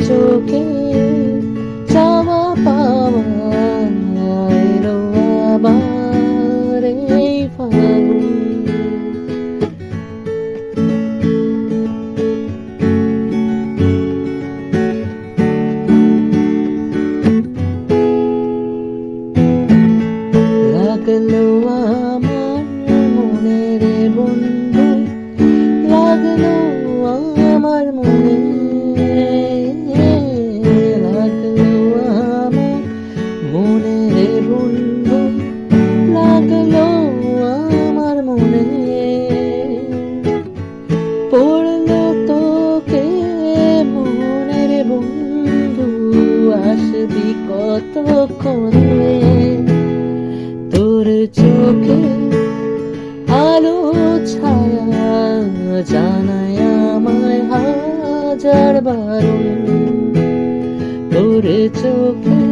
চোখে চাওয়া পাওয়া এলো আবার এই ফাগুন। লাগলো আমার মনে রে বন্ধু, লাগলো আমার মনে, লাগলো আমার মনে রে বন্ধু, লাগলো আমার মনে। পড়লো তোকে মনে রে বন্ধু, আসবি কতক্ষণে? তোর চোখে আলো ছায়া জানায় আমায় হাজার বারণ। তোর চোখে